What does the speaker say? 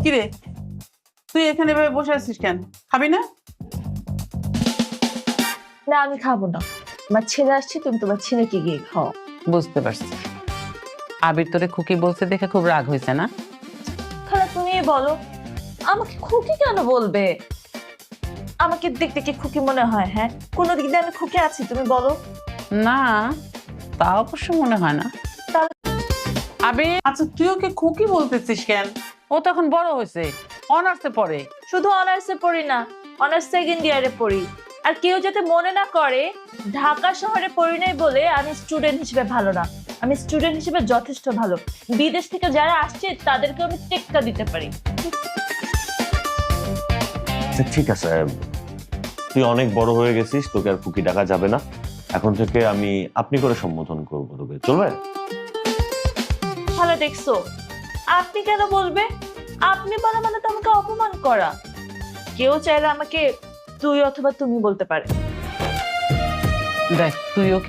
কিরে, তুই এখানে এভাবে বসে আছিস কেন? খাবি না? না আমি খাবো না, আমার ছেলে আসছে, তুমি তোমার ছেলেকে গিয়ে খাও। বুঝতে পারছি। আবির তোরে খুকি বলতে দেখে খুব রাগ হয়েছে না? খালা তুমি বলো, আমাকে খুকি কেন বলবে? আমাকে দেখতে কি খুকি মনে হয়? হ্যাঁ, কোনো দিক দিয়ে আমি খুকি আছি? তুমি বলো। না, তা অবশ্য মনে হয় না। তাহলে আবির, আচ্ছা তুই ওকে খুকি বলতেছিস কেন? ও তো এখন বড় হয়েছে, অনার্সে পড়ে। শুধু অনার্সে পড়ি না, অনার্স সেকেন্ড ইয়ারে পড়ি। আর কেউ যাতে মনে না করে ঢাকা শহরে পড়ি নাই বলে আমি স্টুডেন্ট হিসেবে ভালো না। আমি স্টুডেন্ট হিসেবে যথেষ্ট ভালো। বিদেশ থেকে যারা আসছে তাদেরকে আমি টেক্কা দিতে পারি। আচ্ছা ঠিক আছে, তুই অনেক বড় হয়ে গেছিস, তোকে আর খুকি ডাকা যাবে না। এখন থেকে আমি আপনি করে সম্বোধন করবো তোকে, চলবে? ভালো দেখছো, আপনি কেন বলবে? আপনি বলা মানে তো আমাকে অপমান করা। কেউ চাইলে আমাকে তুই অথবা তুমি বলতে পারে। দেখ, তুই ওকে